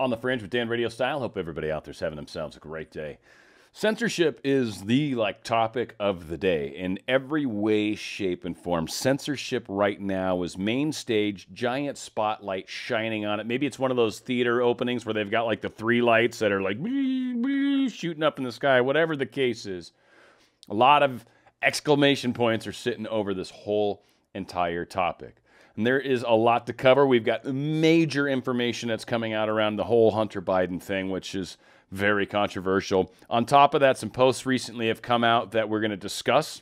on the Fringe with Dan Radio Style. Hope everybody out there's having themselves a great day. Censorship is the topic of the day in every way, shape, and form. Censorship right now is main stage, giant spotlight shining on it. Maybe it's one of those theater openings where they've got the three lights that are shooting up in the sky, whatever the case is. A lot of exclamation points are sitting over this whole entire topic. And there is a lot to cover. We've got major information that's coming out around the whole Hunter Biden thing, which is very controversial. On top of that, some posts recently have come out that we're going to discuss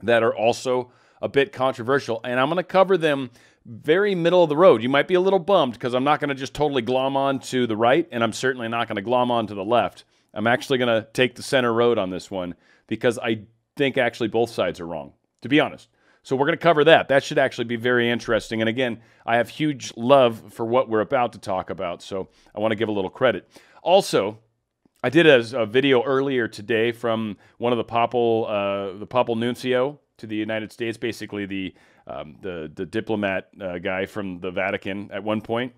that are also a bit controversial. And I'm going to cover them very middle of the road. You might be a little bummed because I'm not going to just totally glom on to the right, and I'm certainly not going to glom on to the left. I'm actually going to take the center road on this one because I think actually both sides are wrong, to be honest. So we're going to cover that. That should actually be very interesting. And again, I have huge love for what we're about to talk about, so I want to give a little credit. Also, I did a video earlier today from one of the papal nuncio to the United States, basically the diplomat guy from the Vatican at one point.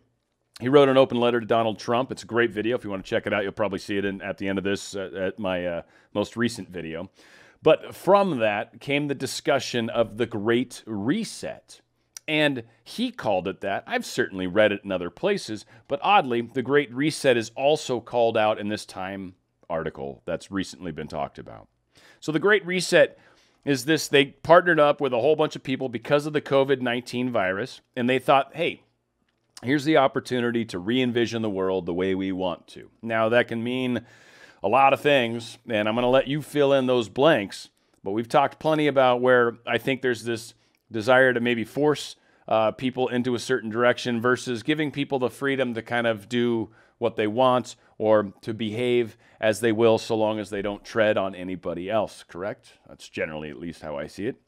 He wrote an open letter to Donald Trump. It's a great video. If you want to check it out, you'll probably see it at the end of this at my most recent video. But from that came the discussion of the Great Reset. And he called it that. I've certainly read it in other places, but oddly, the Great Reset is also called out in this Time article that's recently been talked about. So the Great Reset is this: they partnered up with a whole bunch of people because of the COVID-19 virus, and they thought, hey, here's the opportunity to re-envision the world the way we want to. Now, that can mean a lot of things, and I'm going to let you fill in those blanks, but we've talked plenty about where I think there's this desire to maybe force people into a certain direction versus giving people the freedom to kind of do what they want or to behave as they will so long as they don't tread on anybody else, correct? That's generally at least how I see it.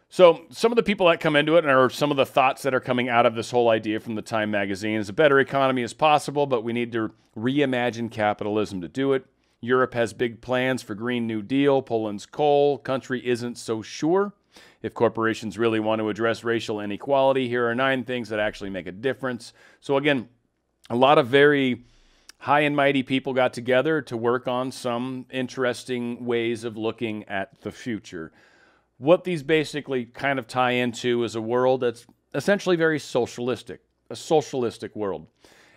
So some of the people that come into it are some of the thoughts that are coming out of this whole idea from the Time magazine is a better economy is possible, but we need to reimagine capitalism to do it. Europe has big plans for Green New Deal. Poland's coal. Country isn't so sure. If corporations really want to address racial inequality, here are 9 things that actually make a difference. So again, a lot of very high and mighty people got together to work on some interesting ways of looking at the future. What these basically kind of tie into is a world that's essentially very socialistic, a socialistic world.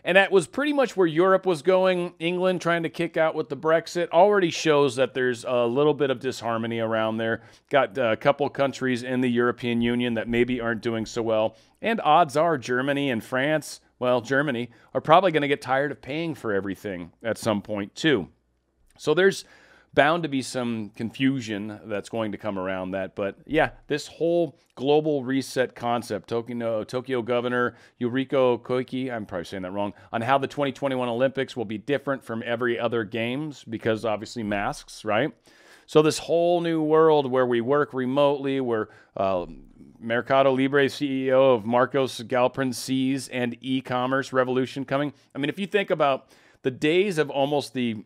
And that was pretty much where Europe was going. England trying to kick out with the Brexit already shows that there's a little bit of disharmony around there. Got a couple countries in the European Union that maybe aren't doing so well. And odds are Germany and France, well, Germany, are probably going to get tired of paying for everything at some point too. So there's bound to be some confusion that's going to come around that. But yeah, this whole global reset concept, Tokyo Governor Yuriko Koike, I'm probably saying that wrong, on how the 2021 Olympics will be different from every other games because obviously masks, right? So this whole new world where we work remotely, where Mercado Libre CEO of Marcos Galpin sees and e-commerce revolution coming. I mean, if you think about the days of almost the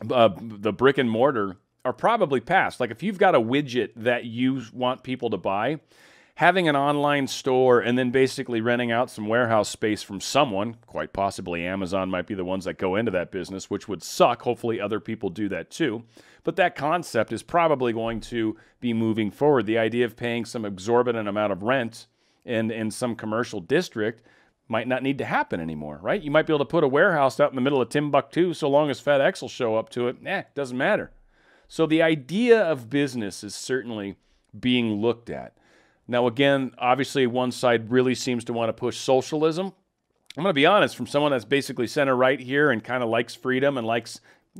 brick and mortar are probably past. Like if you've got a widget that you want people to buy, having an online store and then basically renting out some warehouse space from someone, quite possibly Amazon might be the ones that go into that business, which would suck. Hopefully other people do that too. But that concept is probably going to be moving forward. The idea of paying some exorbitant amount of rent in some commercial district might not need to happen anymore, right? You might be able to put a warehouse out in the middle of Timbuktu so long as FedEx will show up to it. Doesn't matter. So the idea of business is certainly being looked at. Now, again, obviously one side really seems to want to push socialism. I'm going to be honest, from someone that's basically center right here and kind of likes freedom and likes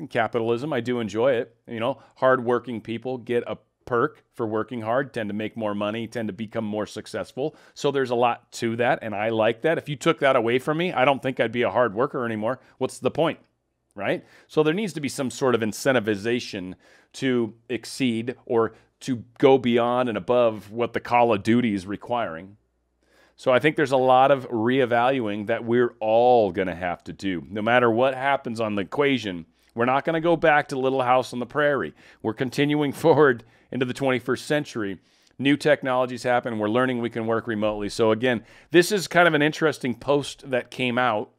capitalism, I do enjoy it. You know, hardworking people get a perk for working hard, tend to make more money, tend to become more successful. So there's a lot to that, and I like that. If you took that away from me, I don't think I'd be a hard worker anymore. What's the point, right? So there needs to be some sort of incentivization to exceed or to go beyond and above what the Call of Duty is requiring. So I think there's a lot of reevaluating that we're all going to have to do. No matter what happens on the equation, we're not going to go back to Little House on the Prairie. We're continuing forward into the 21st century. New technologies happen. We're learning we can work remotely. So again, this is kind of an interesting post that came out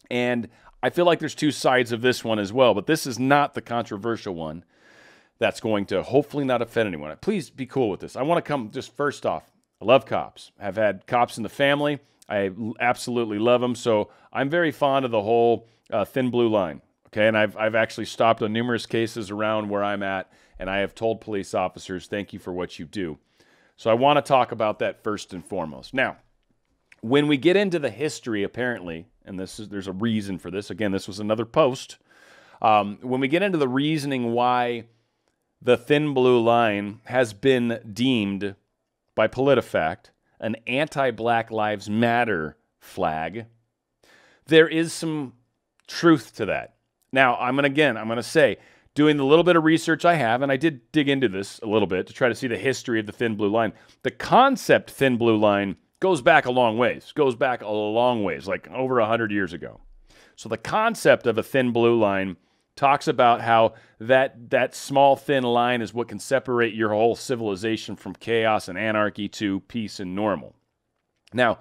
And I feel like there's two sides of this one as well, but this is not the controversial one that's going to hopefully not offend anyone. Please be cool with this. I want to come just first off, I love cops. I've had cops in the family. I absolutely love them. So I'm very fond of the whole thin blue line. Okay, and I've actually stopped on numerous cases around where I'm at, and I have told police officers, thank you for what you do. So I want to talk about that first and foremost. Now, when we get into the history, apparently, and there's a reason for this. Again, this was another post. When we get into the reasoning why the thin blue line has been deemed by PolitiFact an anti-Black Lives Matter flag, there is some truth to that. Now, I'm going to say, doing the little bit of research I have, and I did dig into this a little bit to try to see the history of the thin blue line. The concept thin blue line goes back a long ways, like over 100 years ago. So the concept of a thin blue line talks about how that small thin line is what can separate your whole civilization from chaos and anarchy to peace and normal. Now,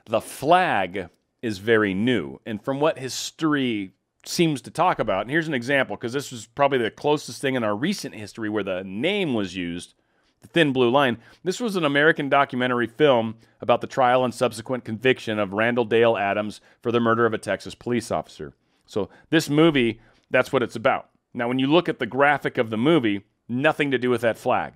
the flag is very new, and from what history seems to talk about, and here's an example, because this was probably the closest thing in our recent history where the name was used, the thin blue line. This was an American documentary film about the trial and subsequent conviction of Randall Dale Adams for the murder of a Texas police officer. So this movie, that's what it's about. Now, when you look at the graphic of the movie, nothing to do with that flag.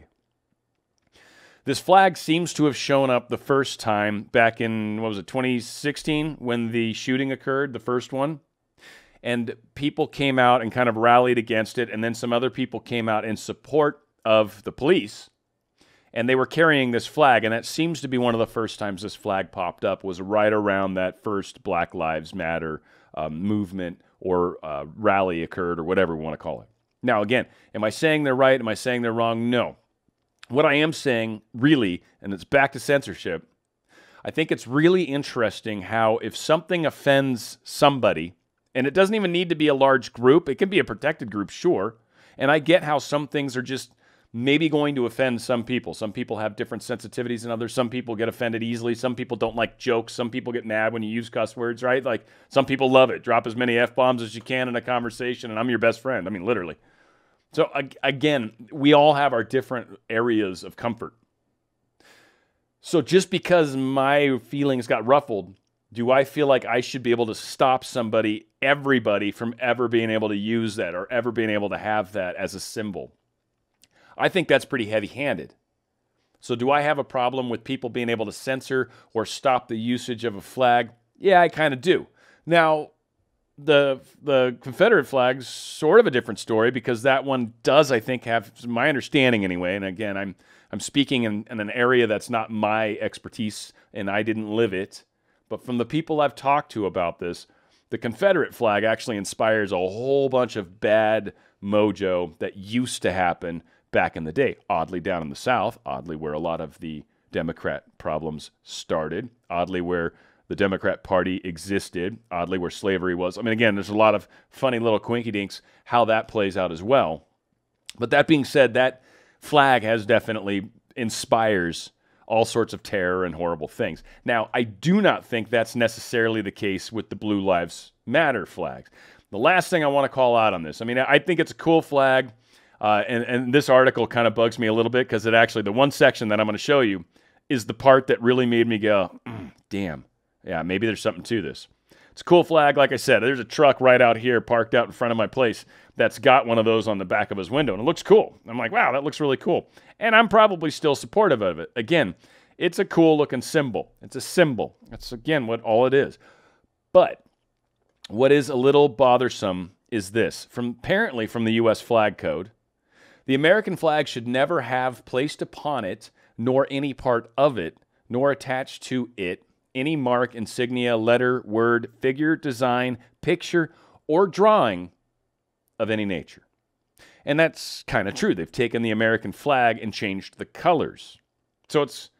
This flag seems to have shown up the first time back in, 2016, when the shooting occurred, the first one. And people came out and kind of rallied against it, and then some other people came out in support of the police, and they were carrying this flag, and that seems to be one of the first times this flag popped up, was right around that first Black Lives Matter movement or rally occurred, or whatever we want to call it. Now, again, am I saying they're right? Am I saying they're wrong? No. What I am saying, really, and it's back to censorship, I think it's really interesting how if something offends somebody, and it doesn't even need to be a large group. It can be a protected group, sure. And I get how some things are just maybe going to offend some people. Some people have different sensitivities than others. Some people get offended easily. Some people don't like jokes. Some people get mad when you use cuss words, right? Like, some people love it. Drop as many F-bombs as you can in a conversation, and I'm your best friend. I mean, literally. So, again, we all have our different areas of comfort. So just because my feelings got ruffled, do I feel like I should be able to stop everybody from ever being able to use that or ever being able to have that as a symbol? I think that's pretty heavy-handed. So do I have a problem with people being able to censor or stop the usage of a flag? Yeah, I kind of do. Now, the Confederate flag's sort of a different story because that one does, I think, have my understanding anyway. And again, I'm speaking in an area that's not my expertise and I didn't live it. But from the people I've talked to about this, the Confederate flag actually inspires a whole bunch of bad mojo that used to happen back in the day. Oddly, down in the South, oddly where a lot of the Democrat problems started, oddly where the Democrat Party existed, oddly where slavery was. I mean, again, there's a lot of funny little quinky-dinks how that plays out as well. But that being said, that flag has definitely inspires all sorts of terror and horrible things. Now, I do not think that's necessarily the case with the Blue Lives Matter flags. The last thing I want to call out on this, I mean, I think it's a cool flag, and this article kind of bugs me a little bit because it actually, the one section that I'm going to show you is the part that really made me go, damn, yeah, maybe there's something to this. It's a cool flag, like I said. There's a truck right out here parked out in front of my place that's got one of those on the back of his window, and it looks cool. I'm like, wow, that looks really cool. And I'm probably still supportive of it. Again, it's a cool-looking symbol. It's a symbol. That's, again, what all it is. But what is a little bothersome is this. Apparently from the U.S. Flag Code, the American flag should never have placed upon it, nor any part of it, nor attached to it, any mark, insignia, letter, word, figure, design, picture, or drawing of any nature. And that's kind of true. They've taken the American flag and changed the colors. So it's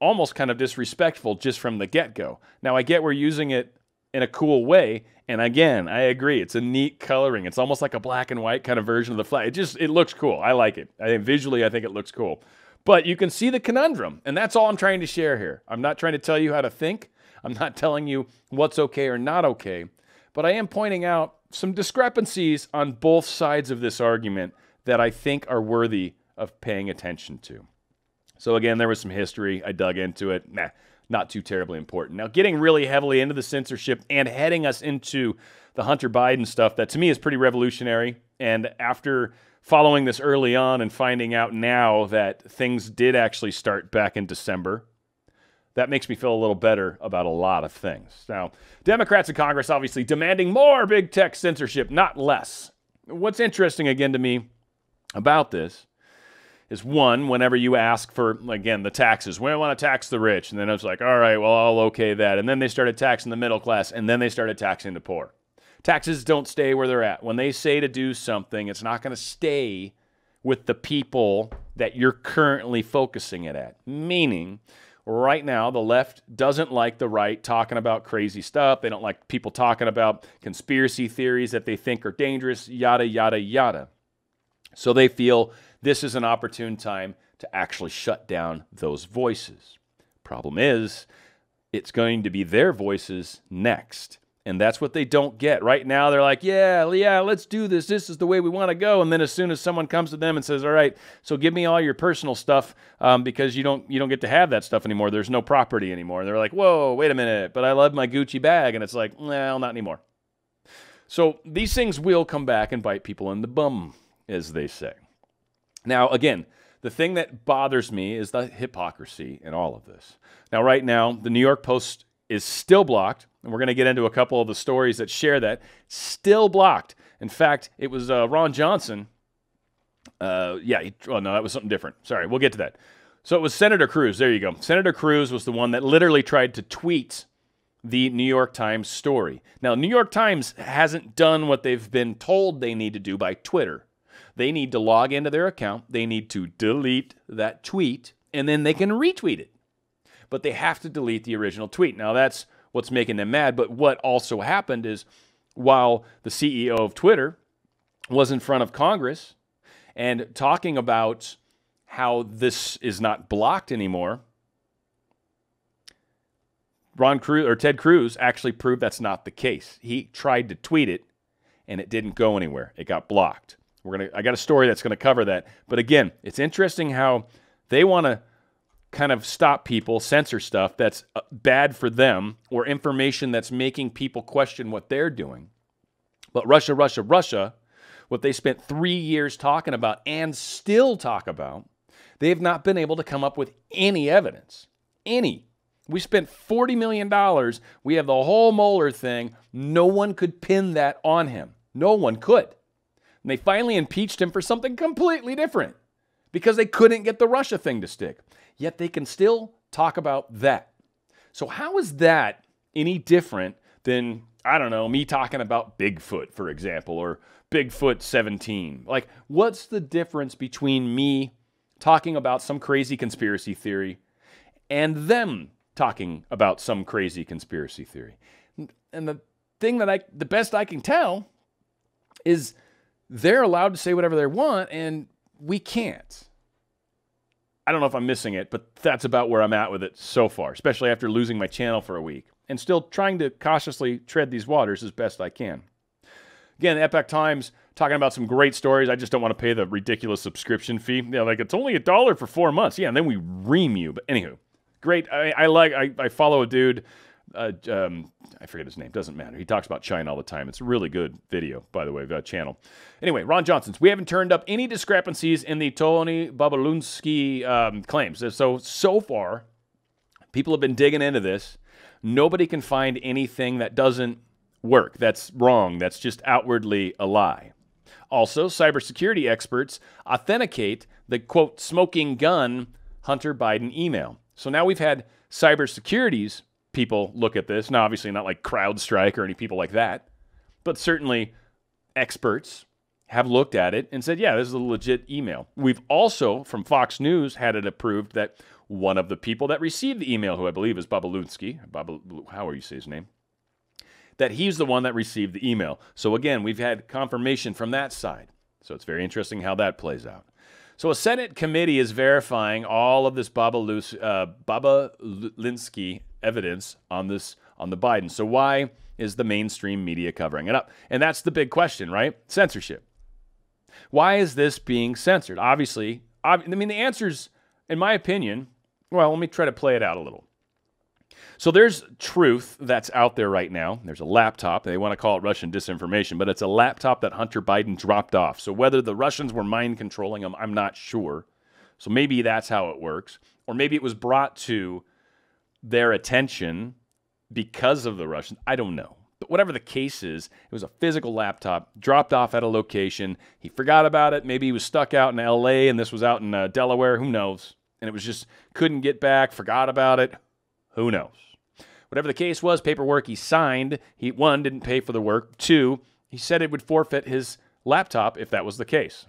almost kind of disrespectful just from the get-go. Now, I get we're using it in a cool way, and again, I agree. It's a neat coloring. It's almost like a black and white kind of version of the flag. It looks cool. I like it. Visually, I think it looks cool. But you can see the conundrum, and that's all I'm trying to share here. I'm not trying to tell you how to think. I'm not telling you what's okay or not okay. but I am pointing out some discrepancies on both sides of this argument that I think are worthy of paying attention to. So again, there was some history. I dug into it. Not too terribly important. Now, getting really heavily into the censorship and heading us into the Hunter Biden stuff, that to me is pretty revolutionary. And after following this early on and finding out now that things did actually start back in December, that makes me feel a little better about a lot of things. Now, Democrats in Congress obviously demanding more big tech censorship, not less. What's interesting again to me about this is, one, whenever you ask for, again, the taxes, we want to tax the rich, and then it's like, all right, well, I'll okay that. And then they started taxing the middle class, and then they started taxing the poor. Taxes don't stay where they're at. When they say to do something, it's not going to stay with the people that you're currently focusing it at. Meaning, right now, the left doesn't like the right talking about crazy stuff. They don't like people talking about conspiracy theories that they think are dangerous, yada, yada, yada. So they feel this is an opportune time to actually shut down those voices. Problem is, it's going to be their voices next. And that's what they don't get. Right now, they're like, yeah, let's do this. This is the way we want to go. And then as soon as someone comes to them and says, all right, so give me all your personal stuff because you don't get to have that stuff anymore. There's no property anymore. And they're like, whoa, wait a minute, but I love my Gucci bag. And it's like, well, not anymore. So these things will come back and bite people in the bum, as they say. Now, again, the thing that bothers me is the hypocrisy in all of this. Now, right now, the New York Post is still blocked, and we're going to get into a couple of the stories that share that. Still blocked. In fact, it was Ron Johnson. No, that was something different. Sorry, we'll get to that. So it was Senator Cruz. There you go. Senator Cruz was the one that literally tried to tweet the New York Times story. Now, New York Times hasn't done what they've been told they need to do by Twitter. They need to log into their account, they need to delete that tweet, and then they can retweet it. But they have to delete the original tweet. Now, that's what's making them mad. But what also happened is, while the CEO of Twitter was in front of Congress and talking about how this is not blocked anymore, Ted Cruz actually proved that's not the case. He tried to tweet it, and it didn't go anywhere. It got blocked. I got a story that's going to cover that. But again, it's interesting how they want to kind of stop people, censor stuff that's bad for them or information that's making people question what they're doing. But Russia, what they spent 3 years talking about and still talk about, they have not been able to come up with any evidence. Any. We spent $40 million. We have the whole Mueller thing. No one could pin that on him. No one could. And they finally impeached him for something completely different because they couldn't get the Russia thing to stick. Yet they can still talk about that. So how is that any different than, I don't know, me talking about Bigfoot, for example, or Bigfoot 17? Like, what's the difference between me talking about some crazy conspiracy theory and them talking about some crazy conspiracy theory? And the thing that the best I can tell is they're allowed to say whatever they want, and we can't. I don't know if I'm missing it, but that's about where I'm at with it so far, especially after losing my channel for a week and still trying to cautiously tread these waters as best I can. Again, Epoch Times talking about some great stories. I just don't want to pay the ridiculous subscription fee. Like it's only $1 for 4 months. Yeah, and then we ream you. But anywho, great. I follow a dude. I forget his name. Doesn't matter. He talks about China all the time. It's a really good video, by the way, channel. Anyway, Ron Johnson's. We haven't turned up any discrepancies in the Tony Babalunsky claims. So far, people have been digging into this. Nobody can find anything that doesn't work, that's wrong, that's just outwardly a lie. Also, cybersecurity experts authenticate the, quote, smoking gun Hunter Biden email. So now we've had cybersecurity's people look at this. Now, obviously not like CrowdStrike or any people like that, but certainly experts have looked at it and said, yeah, this is a legit email. We've also, from Fox News, had it approved that one of the people that received the email, who I believe is Babalunsky, however you say his name, that he's the one that received the email. So again, we've had confirmation from that side. So it's very interesting how that plays out. So a Senate committee is verifying all of this Babalunsky evidence on the Biden. So why is the mainstream media covering it up? And that's the big question, right? Censorship. Why is this being censored? Obviously, I mean, the answer's, in my opinion, well, let me try to play it out a little. So there's truth that's out there right now. There's a laptop. They want to call it Russian disinformation, but it's a laptop that Hunter Biden dropped off. So whether the Russians were mind controlling him, I'm not sure. So maybe that's how it works. Or maybe it was brought to their attention because of the Russians. I don't know. But whatever the case is, it was a physical laptop dropped off at a location. He forgot about it. Maybe he was stuck out in LA and this was out in Delaware. Who knows? And it was just couldn't get back, forgot about it. Who knows? Whatever the case was, paperwork he signed, he, one, didn't pay for the work. Two, he said it would forfeit his laptop if that was the case.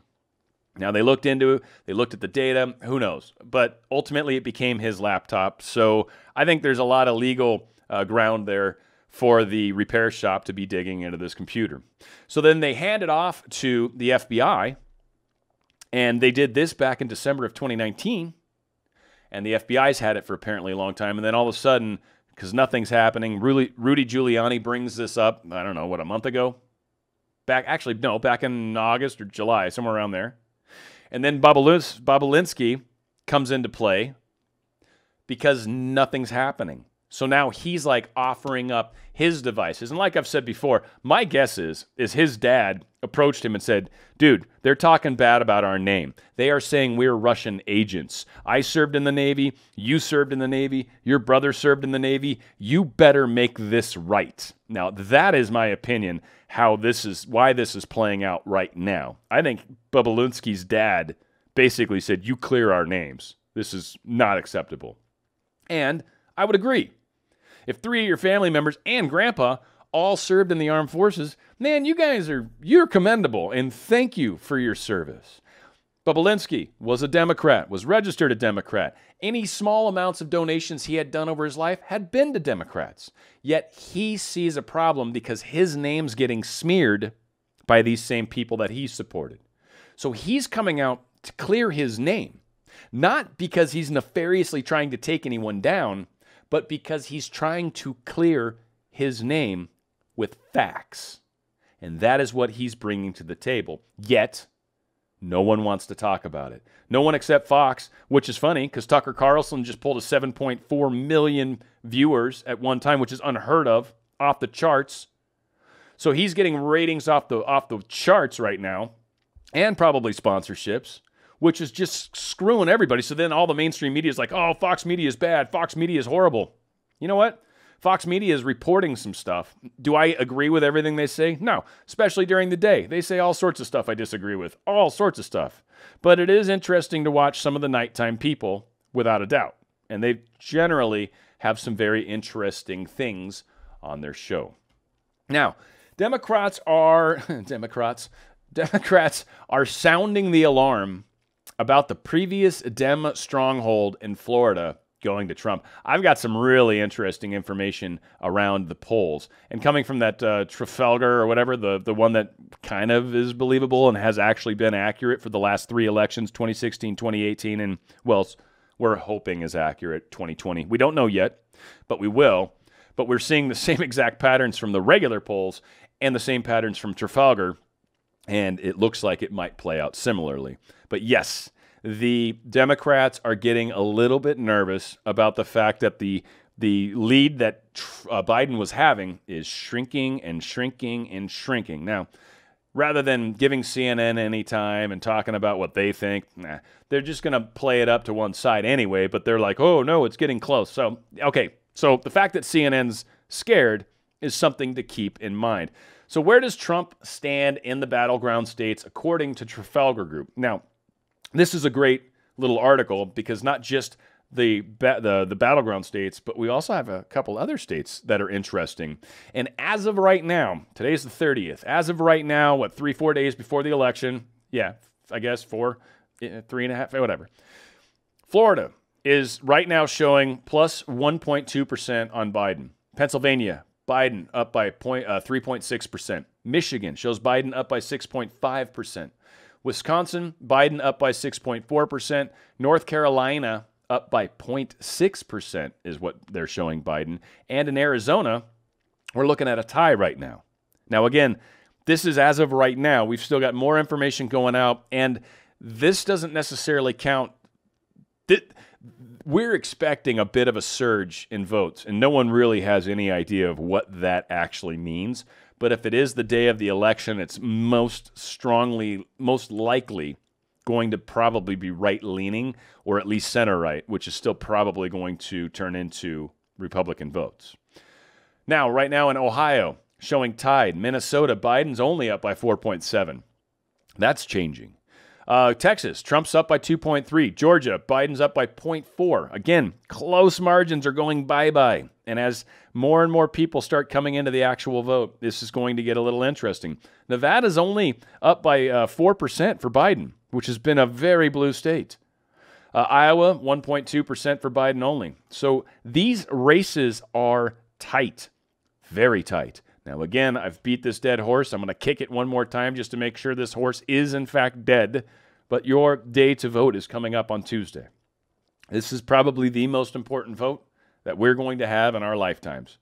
Now, they looked into it, they looked at the data, who knows? But ultimately, it became his laptop. So I think there's a lot of legal ground there for the repair shop to be digging into this computer. So then they handed off to the FBI, and they did this back in December of 2019, and the FBI's had it for apparently a long time, and then all of a sudden, because nothing's happening, Rudy Giuliani brings this up, I don't know, what, a month ago? Back in August or July, somewhere around there. And then Bobulinski comes into play because nothing's happening. So now he's like offering up his devices. And like I've said before, my guess is his dad approached him and said, dude, they're talking bad about our name. They are saying we're Russian agents. I served in the Navy. You served in the Navy. Your brother served in the Navy. You better make this right. Now, that is my opinion, why this is playing out right now. I think Bobulinski's dad basically said, you clear our names. This is not acceptable. And I would agree. If 3 of your family members and grandpa all served in the armed forces, man, you're commendable, and thank you for your service. Bobulinski was a Democrat, was registered a Democrat. Any small amounts of donations he had done over his life had been to Democrats. Yet he sees a problem because his name's getting smeared by these same people that he supported. So he's coming out to clear his name, not because he's nefariously trying to take anyone down, but because he's trying to clear his name with facts. And that is what he's bringing to the table. Yet, no one wants to talk about it. No one except Fox, which is funny because Tucker Carlson just pulled a 7.4 million viewers at one time, which is unheard of, off the charts. So he's getting ratings off the charts right now, and probably sponsorships, which is just screwing everybody. So then all the mainstream media is like, oh, Fox Media is bad. Fox Media is horrible. You know what? Fox Media is reporting some stuff. Do I agree with everything they say? No, especially during the day. They say all sorts of stuff I disagree with, all sorts of stuff. But it is interesting to watch some of the nighttime people, without a doubt. And they generally have some very interesting things on their show. Now, Democrats are sounding the alarm about the previous Dem stronghold in Florida going to Trump. I've got some really interesting information around the polls. And coming from that Trafalgar or whatever, the one that kind of is believable and has actually been accurate for the last 3 elections, 2016, 2018, and, well, we're hoping is accurate, 2020. We don't know yet, but we will. But we're seeing the same exact patterns from the regular polls and the same patterns from Trafalgar, and it looks like it might play out similarly. But yes, the Democrats are getting a little bit nervous about the fact that the lead that Biden was having is shrinking and shrinking and shrinking. Now, rather than giving CNN any time and talking about what they think, they're just going to play it up to one side anyway, but they're like, oh, no, it's getting close. So, okay, so the fact that CNN's scared is something to keep in mind. So where does Trump stand in the battleground states according to Trafalgar Group? Now, this is a great little article because not just the battleground states, but we also have a couple other states that are interesting. And as of right now, today's the 30th. As of right now, 3-4 days before the election? Yeah, I guess 4, 3.5, whatever. Florida is right now showing plus 1.2% on Biden. Pennsylvania, Biden up by 3.6%. Michigan shows Biden up by 6.5%. Wisconsin, Biden up by 6.4%. North Carolina up by 0.6% is what they're showing Biden. And in Arizona, We're looking at a tie right now. Now, again, this is as of right now. We've still got more information going out, and this doesn't necessarily count. We're expecting a bit of a surge in votes, and no one really has any idea of what that actually means. But if it is the day of the election, it's most likely going to probably be right-leaning, or at least center-right, which is still probably going to turn into Republican votes. Now, right now in Ohio, showing tied. Minnesota, Biden's only up by 4.7. That's changing. Texas, Trump's up by 2.3. Georgia, Biden's up by 0.4. Again, close margins are going bye-bye. And as more and more people start coming into the actual vote, this is going to get a little interesting. Nevada's only up by 4% for Biden, which has been a very blue state. Iowa, 1.2% for Biden only. So these races are tight, very tight. Now, again, I've beat this dead horse. I'm going to kick it one more time just to make sure this horse is, in fact, dead. But your day to vote is coming up on Tuesday. This is probably the most important vote that we're going to have in our lifetimes.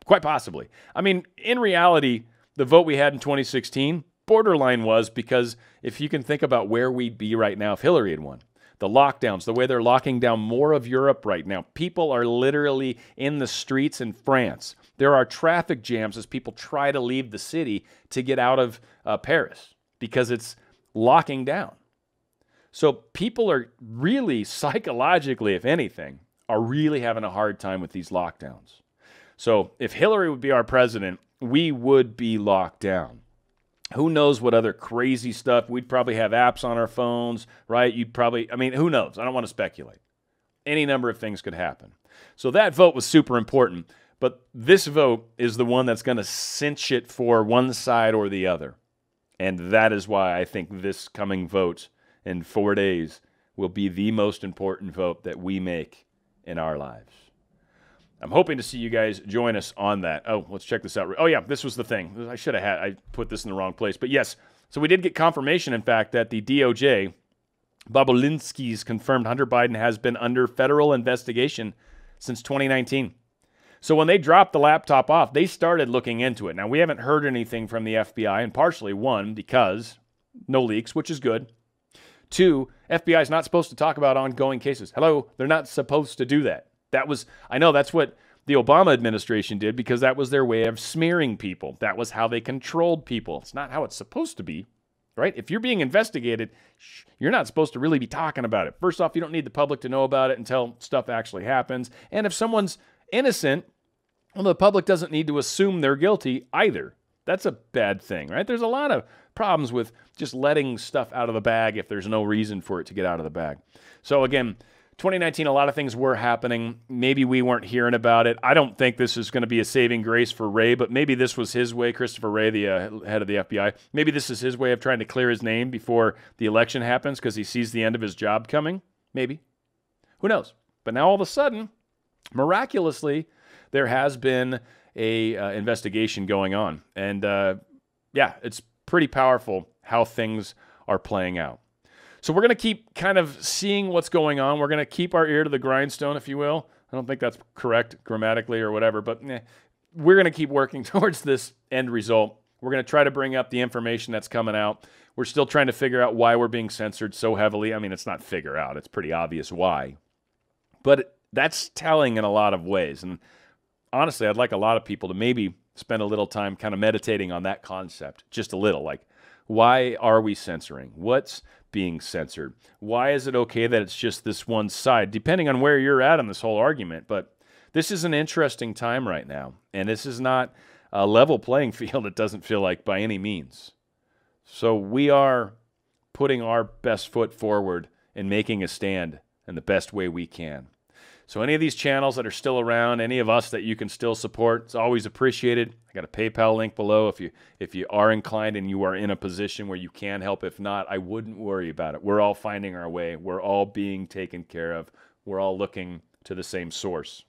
Quite possibly. I mean, in reality, the vote we had in 2016, borderline was, because if you can think about where we'd be right now if Hillary had won. The lockdowns, the way they're locking down more of Europe right now. People are literally in the streets in France. There are traffic jams as people try to leave the city to get out of Paris because it's locking down. So people are really psychologically, if anything, are really having a hard time with these lockdowns. So if Hillary would be our president, we would be locked down. Who knows what other crazy stuff? We'd probably have apps on our phones, right? Who knows? I don't want to speculate. Any number of things could happen. So that vote was super important, but this vote is the one that's going to cinch it for one side or the other. And that is why I think this coming vote in 4 days will be the most important vote that we make in our lives. I'm hoping to see you guys join us on that. Oh, let's check this out. Oh, yeah, this was the thing. I put this in the wrong place. But yes, so we did get confirmation, in fact, that the DOJ, Bobulinski's confirmed Hunter Biden has been under federal investigation since 2019. So when they dropped the laptop off, they started looking into it. Now, we haven't heard anything from the FBI, and partially, one, because no leaks, which is good. Two, FBI is not supposed to talk about ongoing cases. Hello, they're not supposed to do that. I know that's what the Obama administration did because that was their way of smearing people. That was how they controlled people. It's not how it's supposed to be, right? If you're being investigated, you're not supposed to really be talking about it. First off, you don't need the public to know about it until stuff actually happens. And if someone's innocent, well, the public doesn't need to assume they're guilty either. That's a bad thing, right? There's a lot of problems with just letting stuff out of the bag if there's no reason for it to get out of the bag. So again, 2019, a lot of things were happening. Maybe we weren't hearing about it. I don't think this is going to be a saving grace for Wray, but maybe this was his way, Christopher Wray, the head of the FBI. Maybe this is his way of trying to clear his name before the election happens because he sees the end of his job coming. Maybe. Who knows? But now all of a sudden, miraculously, there has been a investigation going on. And yeah, it's pretty powerful how things are playing out. So we're going to keep kind of seeing what's going on. We're going to keep our ear to the grindstone, if you will. I don't think that's correct grammatically or whatever, but we're going to keep working towards this end result. We're going to try to bring up the information that's coming out. We're still trying to figure out why we're being censored so heavily. I mean, it's not figure out. It's pretty obvious why. But that's telling in a lot of ways. And honestly, I'd like a lot of people to maybe spend a little time kind of meditating on that concept, just a little. Like, why are we censoring? What's being censored? Why is it okay that it's just this one side, depending on where you're at on this whole argument? But this is an interesting time right now, and this is not a level playing field, it doesn't feel like, by any means. So we are putting our best foot forward and making a stand in the best way we can. So any of these channels that are still around, any of us that you can still support, it's always appreciated. I got a PayPal link below if you are inclined and you are in a position where you can help. If not, I wouldn't worry about it. We're all finding our way. We're all being taken care of. We're all looking to the same source.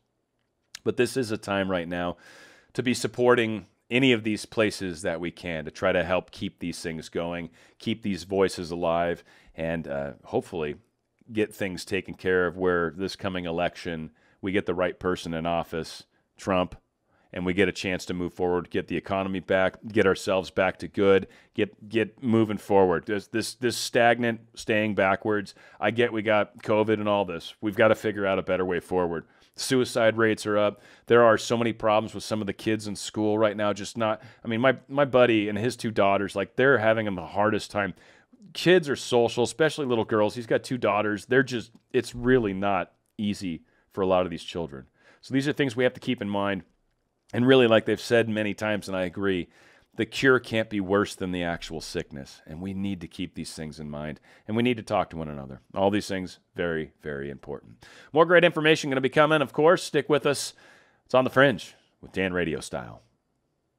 But this is a time right now to be supporting any of these places that we can to try to help keep these things going, keep these voices alive, and hopefully get things taken care of where this coming election we get the right person in office, Trump, and we get a chance to move forward, get the economy back, get ourselves back to good, get moving forward. This stagnant, staying backwards. I get we got COVID and all this. We've got to figure out a better way forward. Suicide rates are up. There are so many problems with some of the kids in school right now. My buddy and his two daughters, like, they're having the hardest time. Kids are social, especially little girls. He's got two daughters. It's really not easy for a lot of these children. So these are things we have to keep in mind. And really, like they've said many times, and I agree, the cure can't be worse than the actual sickness. And we need to keep these things in mind. And we need to talk to one another. All these things, very, very important. More great information going to be coming, of course. Stick with us. It's on the Fringe with Dan Radio Style.